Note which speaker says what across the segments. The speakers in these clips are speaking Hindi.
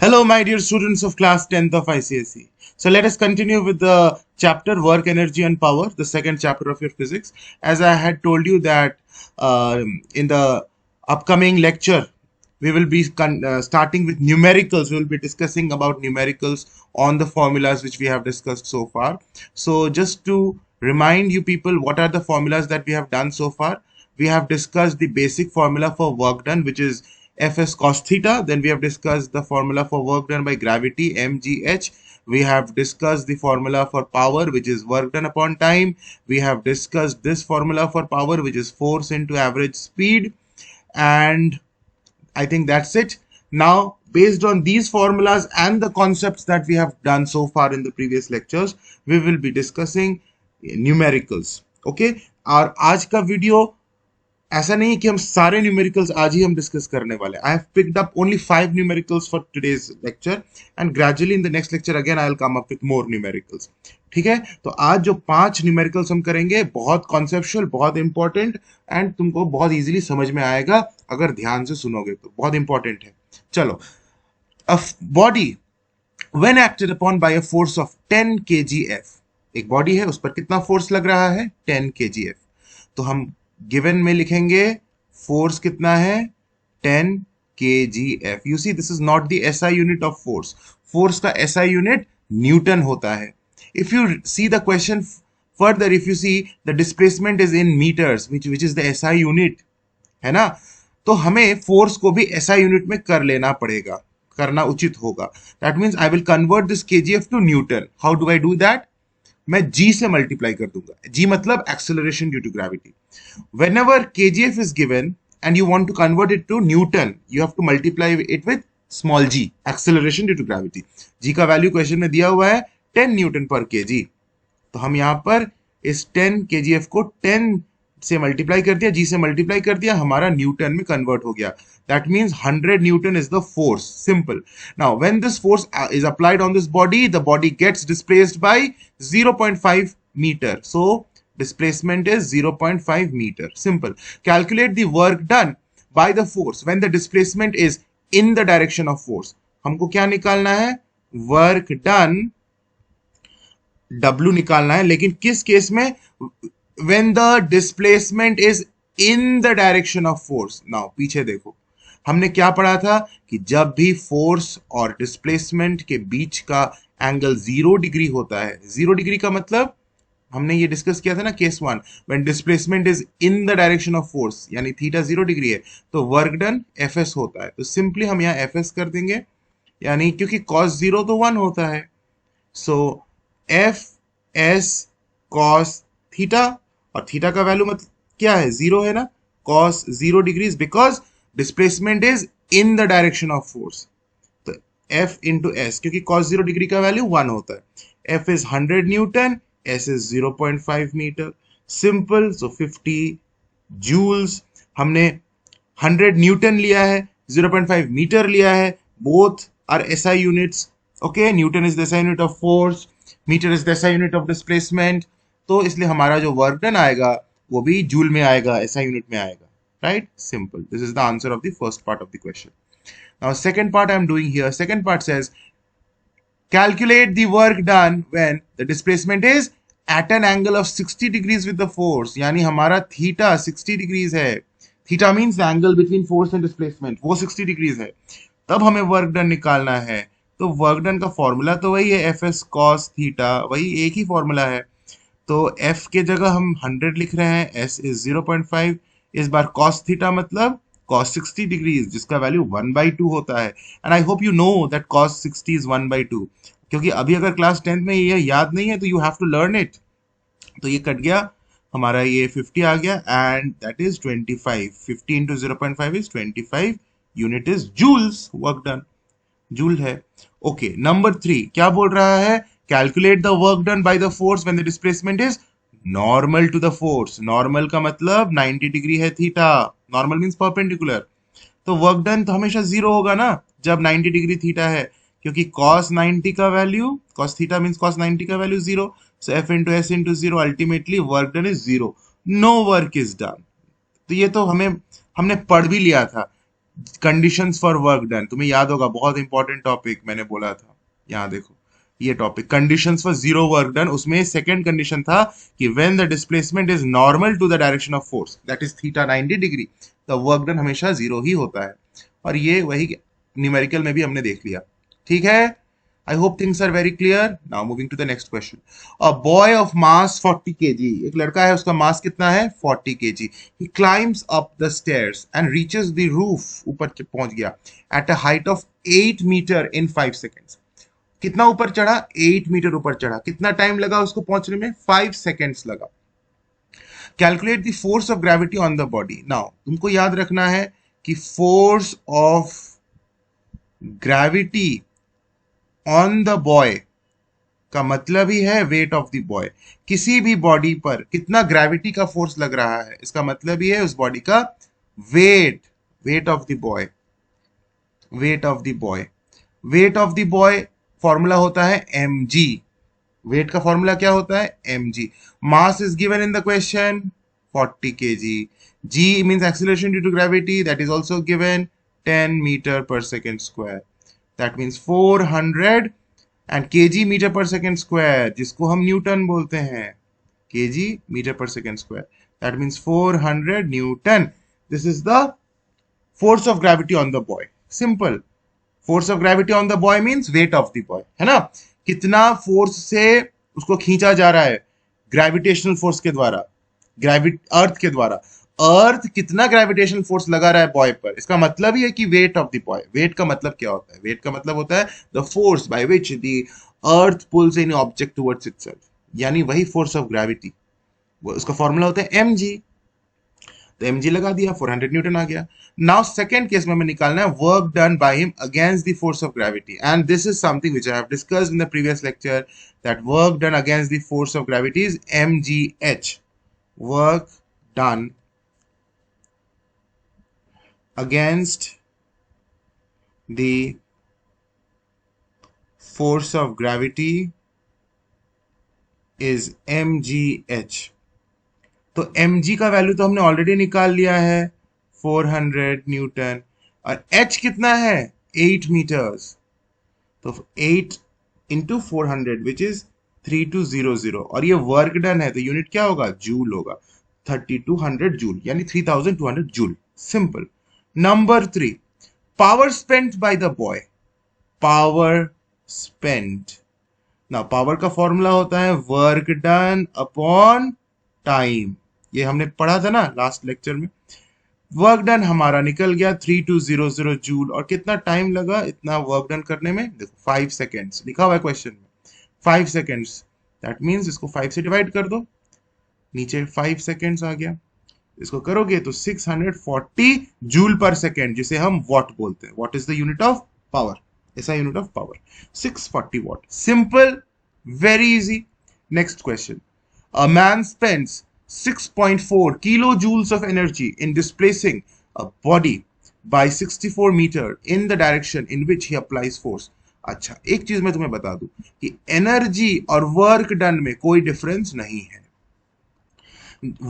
Speaker 1: Hello, my dear students of class 10th of ICSE. So let us continue with the chapter Work, Energy and Power, the second chapter of your physics. As I had told you that in the upcoming lecture, we will be starting with numericals. We will be discussing about numericals on the formulas which we have discussed so far. So just to remind you people, what are the formulas that we have done so far? We have discussed the basic formula for work done, which is Fs cos theta. Then we have discussed the formula for work done by gravity, mgh. We have discussed the formula for power, which is work done upon time. We have discussed this formula for power, which is force into average speed. And I think that's it. Now, based on these formulas and the concepts that we have done so far in the previous lectures, we will be discussing numericals. Okay, और आज का वीडियो ऐसा नहीं कि हम सारे न्यूमेरिकल्स आज ही हम डिस्कस करने वाले. I have picked up only 5 numericals for today's lecture and gradually in the next lecture again I will come up with more numericals. ठीक है, तो आज जो 5 न्यूमेरिकल्स हम करेंगे बहुत कॉन्सेप्चुअल, बहुत इंपॉर्टेंट एंड तुमको बहुत इजीली समझ में आएगा अगर ध्यान से सुनोगे तो. बहुत इंपॉर्टेंट है. चलो, a body when acted upon bye a force of 10 kgf, एक बॉडी है उस पर कितना फोर्स लग रहा है 10 kgf. तो हम गिवन में लिखेंगे फोर्स कितना है 10 kgf. You see this is not the SI unit of force. Force का एसआई यूनिट न्यूटन होता है. If you see the question further, if you see the displacement is in metres which is the SI unit, है ना, तो हमें फोर्स को भी एसआई यूनिट में कर लेना पड़ेगा, करना उचित होगा. That means I will convert this kgf to newton. How do I do that? मैं g से मल्टीप्लाई कर दूंगा. g मतलब acceleration due to gravity. whenever kgf is given and you want to convert it to newton, you have to multiply it with small g, acceleration due to gravity. g का वैल्यू क्वेश्चन में दिया हुआ है 10 न्यूटन पर kg. तो हम यहां पर इस 10 kgf को 10 से मल्टीप्लाई कर दिया, g से मल्टीप्लाई कर दिया, हमारा न्यूटन में कन्वर्ट हो गया. That means 100 Newton is the force. Simple. Now, when this force is applied on this body, the body gets displaced by 0.5 meter. So, displacement is 0.5 meter. Simple. Calculate the work done by the force when the displacement is in the direction of force. हमको क्या निकालना है? Work done, W निकालना है, लेकिन किस केस में? When the displacement is in the direction of force. Now, पीछे देखो, हमने क्या पढ़ा था कि जब भी फोर्स और डिस्प्लेसमेंट के बीच का एंगल 0 डिग्री होता है, 0 डिग्री का मतलब हमने ये डिस्कस किया था ना case 1, when displacement is in the direction of force, यानी थीटा 0 डिग्री है, तो वर्क डन एफएस होता है. तो सिंपली हम यहाँ एफएस कर देंगे, यानी क्योंकि कॉस 0 तो 1 होता है. So F S cos theta, और थीटा का वैल्यू मतलब क्या है 0 है ना, cos 0 degree because displacement is in the direction of force. तो एफ इंटू एस, क्योंकि कॉस 0 डिग्री का वैल्यू 1 होता है. F is 100 newton, S is 0.5 metre. Simple. So 50 joules. हमने 100 न्यूटन लिया है, 0.5 मीटर लिया है. Both are SI units. Okay, Newton is the SI unit of force, metre is the SI unit of displacement. तो इसलिए हमारा जो वर्क डन आएगा वो भी जूल में आएगा, एसआई यूनिट में आएगा. Right? Simple. This is the answer of the first part of the question. Now, second part I am doing here. Second part says, calculate the work done when the displacement is at an angle of 60 degrees with the force. यानी हमारा theta 60 degrees है. Theta means the angle between force and displacement. वो 60 degrees है. तब हमें work done निकालना है. तो work done का फॉर्मूला तो वही है, fs cos theta, वही एक ही फॉर्मूला है. तो f के जगह हम 100 लिख रहे हैं, s is 0.5. इस बार cos थीटा मतलब cos 60 डिग्रीज, जिसका वैल्यू 1/2 होता है. And I hope you know that cos 60 is 1/2, क्योंकि अभी अगर क्लास 10th में ये याद नहीं है तो you have to learn it. तो ये कट गया, हमारा ये 50 आ गया and that is 25. 50 into 0.5 is 25. Unit is joules. Work done joule है. ओके, नंबर 3 क्या बोल रहा है? Calculate the work done by the force when the displacement is normal to the force. Normal का मतलब 90 डिग्री है थीटा. Normal means perpendicular. तो वर्क डन तो हमेशा 0 होगा ना जब 90 डिग्री थीटा है, क्योंकि cos 90 का value, cos theta means cos 90 का value 0. So f into S into 0, ultimately work done is 0. No work is done. तो ये तो हमने पढ़ भी लिया था. कंडीशंस फॉर वर्क डन, तुम्हें याद होगा, बहुत इंपॉर्टेंट टॉपिक मैंने बोला था। यहाँ देखो ये topic conditions for zero work done, उसमें सेकंड कंडीशन था कि when the displacement is normal to the direction of force that is theta 90 degree, the work done हमेशा जीरो ही होता है। और ये वही न्यूमेरिकल में भी हमने देख लिया। ठीक है, I hope things are very clear. Now moving to the next question. A boy of mass 40 kg, एक लड़का है, उसका मास कितना है 40 kg. He climbs up the stairs and reaches the roof, ऊपर पहुंच गया, at a height of 8 meter in 5 seconds. कितना ऊपर चढ़ा, 8 मीटर ऊपर चढ़ा, कितना टाइम लगा उसको पहुंचने में, 5 seconds लगा। Calculate the force of gravity on the body. Now तुमको याद रखना है कि force of gravity on the boy का मतलब ही है वेट ऑफ द बॉय। किसी भी बॉडी पर कितना ग्रेविटी का फोर्स लग रहा है, इसका मतलब ही है उस बॉडी का weight, weight of the boy, weight of the boy. Weight of the boy formula होता है mg। वेट का फॉर्मूला क्या होता है, mg। Mass is given in the question 40 kg। g means acceleration due to gravity, that is also given 10 meter per second square, that means 400, and kg meter per second square, जिसको हम न्यूटन बोलते हैं, kg meter per second square, that means 400 Newton. This is the force of gravity on the boy. Simple. Force of gravity on the boy means weight of the boy, है ना। कितना फोर्स से उसको खींचा जा रहा है, ग्रेविटेशनल फोर्स के द्वारा, अर्थ के द्वारा। अर्थ कितना ग्रेविटेशनल फोर्स लगा रहा है बॉय पर, इसका मतलब ही है कि weight of the boy. Weight का मतलब क्या होता है, वेट का मतलब होता है the force by which the earth pulls any object towards itself, यानी वही फोर्स ऑफ ग्रेविटी। उसका फॉर्मूला होता है mg, तो mg लगा दिया, 400 न्यूटन आ गया। नाउ सेकंड केस में हमें निकालना है work done by him against the force of gravity, and this is something which I have discussed in the previous lecture, that work done against the force of gravity is mgh। Work done against the force of gravity is mgh। तो mg का वैल्यू तो हमने ऑलरेडी निकाल लिया है 400 न्यूटन, और h कितना है 8 मीटर्स, तो 8 इंटू 400 विच इज 3200, और ये वर्क डन है तो यूनिट क्या होगा, जूल होगा, 3200 जूल, यानी 3200 joule. Simple. Number 3, power spent by the boy, power spent. ना पावर का फॉर्मूला होता है वर्क डन अपॉन टाइम, ये हमने पढ़ा था ना लास्ट लेक्चर में। वर्क डन हमारा निकल गया 3200 जूल, और कितना टाइम लगा इतना वर्क डन करने में, देखो 5 सेकेंड्स लिखा हुआ है क्वेश्चन में, 5 सेकेंड्स, दैट मीन्स इसको 5 से डिवाइड कर दो, नीचे 5 सेकेंड्स आ गया, इसको करोगे तो 640 जूल पर सेकेंड, जिसे हम वॉट बोलते हैं। What is the unit of power, ऐसा unit of power 640 watt. Simple, very easy. Next question, a man spends 6.4 kilojoules of energy in displacing a body by 64 meter in the direction in which he applies force। अच्छा, एक चीज मैं तुम्हें बता दूं कि एनर्जी और वर्क डन में कोई डिफरेंस नहीं है।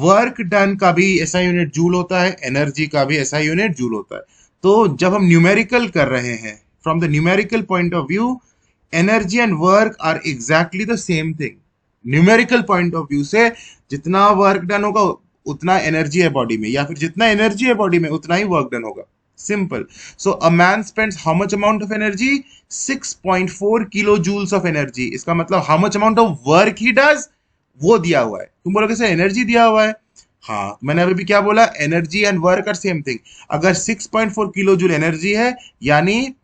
Speaker 1: वर्क डन का भी ऐसा यूनिट जूल होता है, एनर्जी का भी ऐसा यूनिट जूल होता है। तो जब हम न्यूमेरिकल कर रहे हैं, from the numerical point of view, energy and work are exactly the same thing. Numerical point of view से जितना वर्क डन होगा उतना एनर्जी है बॉडी में, या फिर जितना एनर्जी है बॉडी में उतना ही वर्क डन होगा। Simple. So a man spends how much amount of energy, 6.4 kilo joules of energy. इसका मतलब how much amount of work ही डज, वो दिया हुआ है। तुम बोलोगे सर एनर्जी दिया हुआ है, हाँ मैंने अभी भी क्या बोला, energy and work are same thing. अगर 6.4 किलो जूल एनर्जी है, यानी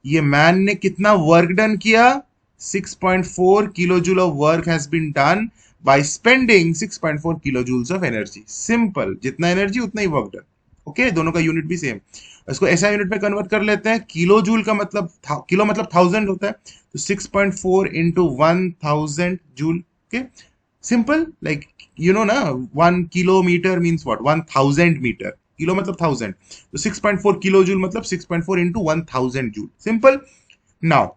Speaker 1: ये मैन ने कितना वर्क डन किया, 6.4 kilojoules of work has been done by spending 6.4 kilojoules of energy। Simple, जितना एनर्जी उतना ही वर्क डन। ओके, दोनों का यूनिट भी सेम। इसको ऐसा यूनिट में कन्वर्ट कर लेते हैं, किलो जूल का मतलब, किलो मतलब 1000 होता है, तो 6.4 into 1000 joule. Okay, simple, like you know ना, 1 kilometre means what, 1000 metre, kilo मतलब 1000, तो 6.4 किलो जूल मतलब 6.4 into 1000 joule. Simple. Now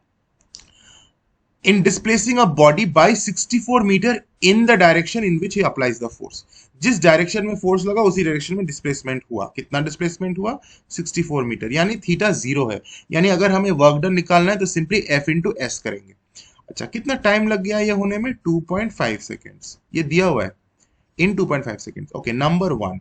Speaker 1: in displacing a body by 64 meter in the direction in which he applies the force, जिस डायरेक्शन में फोर्स लगा उसी डायरेक्शन में डिस्प्लेसमेंट हुआ। कितना डिस्प्लेसमेंट हुआ? 64 मीटर, यानी थीटा 0 है। यानी अगर हमें वर्क डन निकालना है तो सिंपली F इंटू एस करेंगे। अच्छा, कितना टाइम लग गया ये होने में? 2.5 सेकेंड्स, ये दिया हुआ है इन 2.5 seconds. Okay, number 1,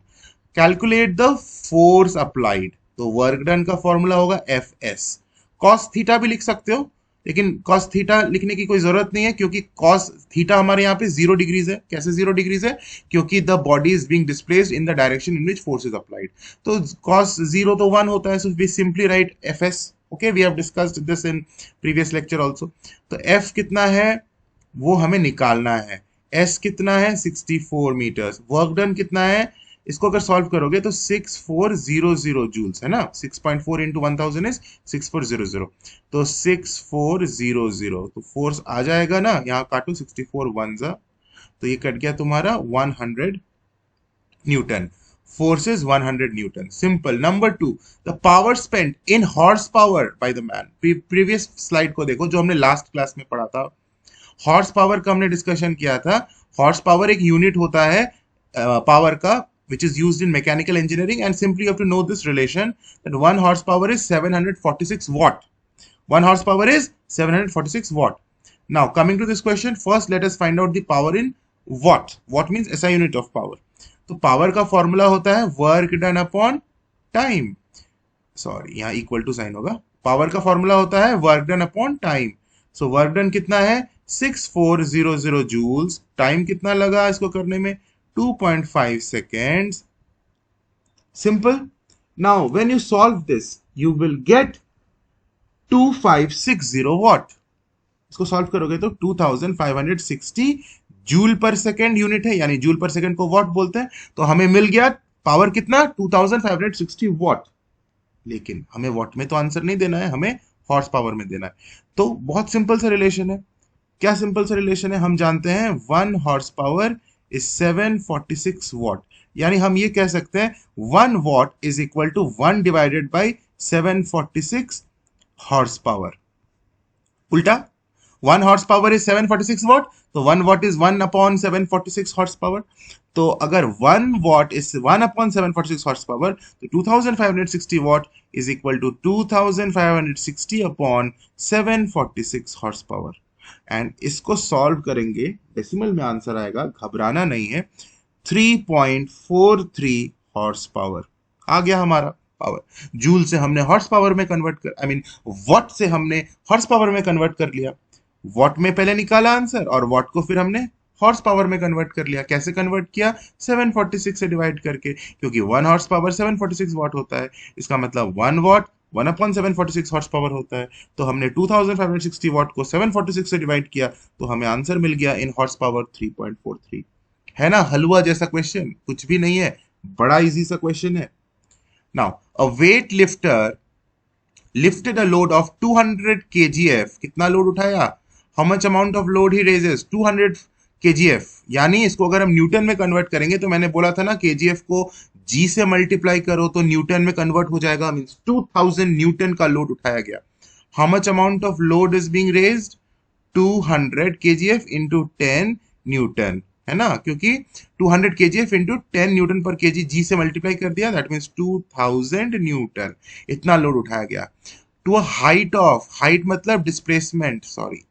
Speaker 1: calculate the force applied. तो वर्क डन का फॉर्मूला होगा एफ एस। कॉस थीटा भी लिख सकते हो, लेकिन कॉस थीटा लिखने की कोई जरूरत नहीं है, क्योंकि कॉस थीटा हमारे यहाँ पे 0 डिग्रीज है। कैसे 0 डिग्रीज है? क्योंकि the body is being displaced in the direction in which force is applied. तो कॉस 0 तो 1 होता है, so we simply write F S. Okay, we have discussed this in previous lecture also. तो एफ कितना है वो हमें निकालना है। एस कितना है? 64 मीटर्स। वर्क डन कितना है? इसको अगर सॉल्व करोगे तो 6400 जूल्स है ना। 6.4 इंटू 1000 इज 6400। तो 6400, तो फोर्स आ जाएगा ना, यहाँ काटो 64 वन जा, तो ये कट गया तुम्हारा 100 Newton. Force is 100 Newton. Simple. Number 2, the power spent in horsepower by the man. Previous slide को देखो जो हमने लास्ट क्लास में पढ़ा था। हॉर्स पावर का हमने डिस्कशन किया था। हॉर्स पावर एक यूनिट होता है पावर का, which is used in mechanical engineering, and simply you have to know this relation that 1 horsepower is 746 watt. 1 horsepower is 746 watt. Now coming to this question, first let us find out the power in watt. Watt means SI unit of power. तो पावर का फॉर्मूला होता है work done upon time. Sorry, यहाँ इक्वल टू साइन होगा। पावर का फॉर्मूला होता है work done upon time. So work done कितना है? 6400 जूल्स। टाइम कितना लगा इसको करने में? 2.5 seconds. Simple. Now when you solve this you will get 2560 watt. इसको सॉल्व करोगे तो 2560 जूल पर सेकेंड यूनिट है, यानी जूल पर सेकेंड को वॉट बोलते हैं। तो हमें मिल गया पावर कितना? 2560 वॉट। लेकिन हमें वॉट में तो आंसर नहीं देना है, हमें हॉर्स पावर में देना है। तो बहुत सिंपल सा रिलेशन है। क्या सिंपल सा रिलेशन है? हम जानते हैं 1 हॉर्स पावर इज 746 वॉट। यानी हम ये कह सकते हैं 1 watt is equal to 1 divided by 746 horse power. उल्टा, 1 हॉर्स पावर इज 746 वॉट, तो 1 watt is 1 upon 746 horse power. तो अगर 1 watt is 1 upon 746 horse power, तो 2560 watt is equal to 2560 upon 746 horse power. And इसको सॉल्व करेंगे, डेसिमल में आंसर आएगा, घबराना नहीं है, 3.43 हॉर्स पावर आ गया हमारा पावर। जूल से हमने हॉर्स पावर में कन्वर्ट कर, वॉट से हमने हॉर्स पावर में कन्वर्ट कर लिया। वॉट में पहले निकाला आंसर और वॉट को फिर हमने हॉर्स पावर में कन्वर्ट कर लिया। कैसे कन्वर्ट किया? 746 से डिवाइड करके, क्योंकि 1 हॉर्स पावर 746 वॉट होता है। इसका मतलब 1 वॉट 1 अपॉन 746 हॉर्स पावर होता है। तो हमने 2560 वॉट को 746 से डिवाइड किया, तो हमें आंसर मिल गया इन हॉर्स पावर 3.43। है ना हलवा जैसा क्वेश्चन, कुछ भी नहीं है, बड़ा इजी सा क्वेश्चन है। Now a weight lifter lifted a load of 200 kgf। कितना लोड उठाया? How much amount of load he raises? 200 kgf। यानी इसको अगर हम न्यूटन में कन्वर्ट करेंगे, तो मैंने बोला था ना kgf को g से मल्टीप्लाई करो तो न्यूटन में कन्वर्ट हो जाएगा। मींस 2000 न्यूटन का लोड उठाया गया। How much amount of load is being raised? 200 kgf into 10 newton, है ना, क्योंकि 200 kgf into 10 newton per KG G से मल्टीप्लाई कर दिया, दैट मीन्स 2000 न्यूटन। इतना लोड उठाया गया। To a height of, height मतलब डिस्प्लेसमेंट, सॉरी,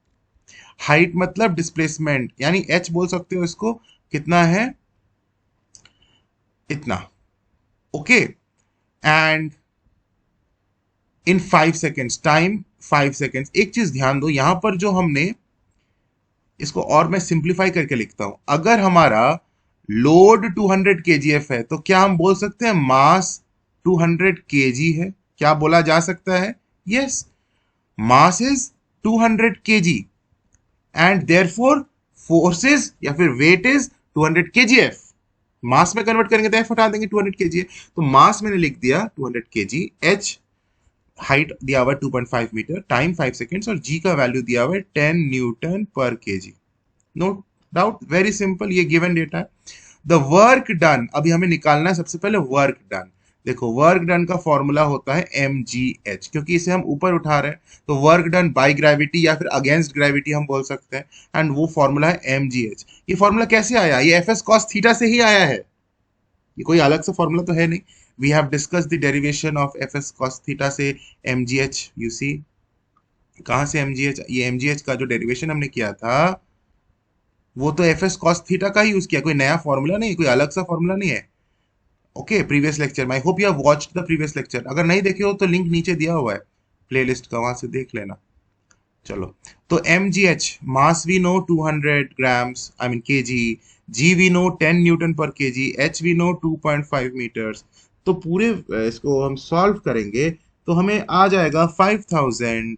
Speaker 1: हाइट मतलब डिस्प्लेसमेंट, यानी h बोल सकते हो इसको। कितना है? इतना। Okay, and in 5 seconds, time 5 seconds. एक चीज ध्यान दो, यहां पर जो हमने इसको, और मैं सिंप्लीफाई करके लिखता हूं, अगर हमारा लोड 200 kgf है, तो क्या हम बोल सकते हैं मास 200 kg है? क्या बोला जा सकता है? Yes, mass is 200 kg and therefore forces या फिर वेट इज 200 kgf। मास में कन्वर्ट करेंगे तो एफ हटा देंगे, 200 kg है, तो मास मैंने लिख दिया 200 kg, एच हाइट दिया हुआ 2.5 मीटर, टाइम 5 सेकेंड्स, और जी का वैल्यू दिया हुआ है 10 newton per KG. No doubt, very simple, ये गिवन डेटा है। द वर्क डन, अभी हमें निकालना है सबसे पहले वर्क डन। देखो, वर्क डन का फॉर्मूला होता है mgh, क्योंकि इसे हम ऊपर उठा रहे हैं, तो वर्क डन बाय ग्रेविटी या फिर अगेंस्ट ग्रेविटी हम बोल सकते हैं, एंड वो फॉर्मूला है mgh। ये फॉर्मूला कैसे आया? ये fs cos थीटा से ही आया है। ये कोई अलग सा फॉर्मूला तो है नहीं. We have discuss the derivation of F S cos theta से M G H. You see कहाँ से एम जी एच, ये एम जी एच का जो डेरिवेशन हमने किया था वो तो एफ एस कॉस थीटा का ही यूज किया, कोई नया फॉर्मूला नहीं, कोई अलग सा फॉर्मूला नहीं है. Okay, previous lecture, I hope you have watched the previous lecture. अगर नहीं देखे हो तो लिंक नीचे दिया हुआ है प्लेलिस्ट का, वहां से देख लेना. चलो, तो M G H mass we know 200 grams, I mean K G. G we know 10 newton per K G. H we know 2.5 metres. तो पूरे इसको हम सॉल्व करेंगे तो हमें आ जाएगा 5000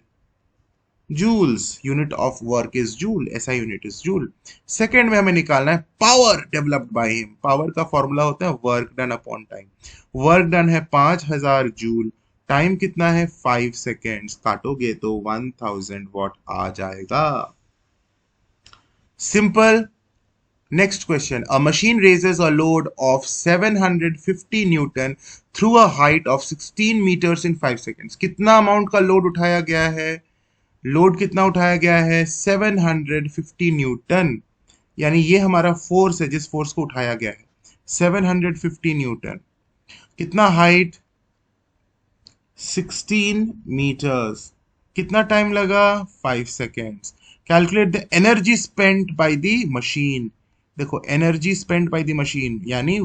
Speaker 1: joules. Unit of work is joule, ऐसा यूनिट इज जूल. सेकेंड में हमें निकालना है power developed by him. Power का फॉर्मूला होता है work done upon time. Work done है 5000 जूल. टाइम कितना है 5 सेकेंड्स. काटोगे तो 1000 वॉट आ जाएगा. Simple. Next question. A machine raises a load of 750 Newton through a height of 16 meters in 5 seconds. कितना अमाउंट का लोड उठाया गया है? लोड कितना उठाया गया है? 750 न्यूटन. यानी ये हमारा फोर्स है जिस फोर्स को उठाया गया है. 750 न्यूटन. कितना हाइट? 16 meters. कितना टाइम लगा? 5 seconds. Calculate the energy spent by the machine. देखो, energy spent by the machine यानी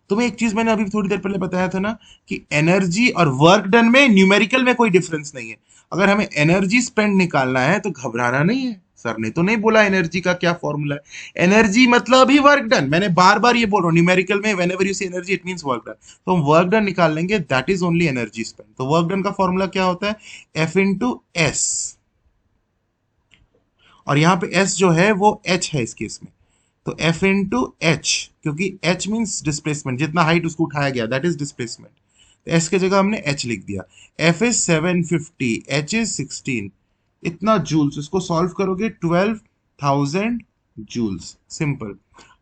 Speaker 1: तुम्हें एक चीज मैंने अभी थोड़ी देर पहले बताया था ना कि एनर्जी और वर्क डन में न्यूमेरिकल में कोई डिफरेंस नहीं है. अगर हमें एनर्जी स्पेंड निकालना है तो घबराना नहीं है. सर ने तो नहीं बोला एनर्जी का क्या फॉर्मूला है. एनर्जी मतलब ही वर्क डन. मैंने बार बार ये बोल रहा हूँ, न्यूमेरिकल में whenever you see energy it means work done. तो हम वर्क डन निकाल लेंगे, that is only energy spend. तो वर्क डन का फॉर्मूला क्या होता है? F into S. और यहाँ पे एस जो है वो एच है इस केस में. तो एफ इंटू एच, क्योंकि एच मीन्स डिस्प्लेसमेंट, जितना हाइट उसको उठाया गया दैट इज डिस्प्लेसमेंट. तो एस की जगह हमने एच लिख दिया. F is 750, H is 16. इतना जूल्स. इसको सॉल्व करोगे 12,000 जूल्स. सिंपल.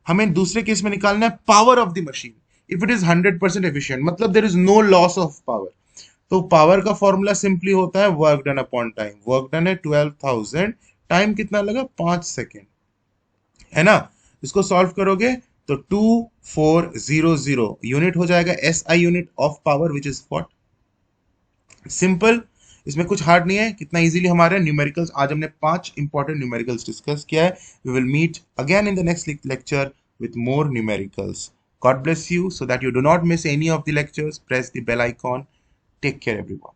Speaker 1: हमें दूसरे केस में निकालना है power of the machine. If it is 100% efficient, मतलब there is no loss of power. तो पावर का फॉर्मूला सिंपली होता है work done upon time. Work done है 12,000. टाइम कितना लगा? 5 सेकेंड, है ना. इसको सॉल्व करोगे तो 2400 यूनिट हो जाएगा. S I unit of power which is what. Simple. इसमें कुछ हार्ड नहीं है. कितना इजीली हमारे न्यूमेरिकल्स. आज हमने 5 इंपॉर्टेंट न्यूमेरिकल्स डिस्कस किया है. We will meet again in the next lecture with more numericals. God bless you. So that you do not miss any of the lectures, press the bell icon. Take care, everyone.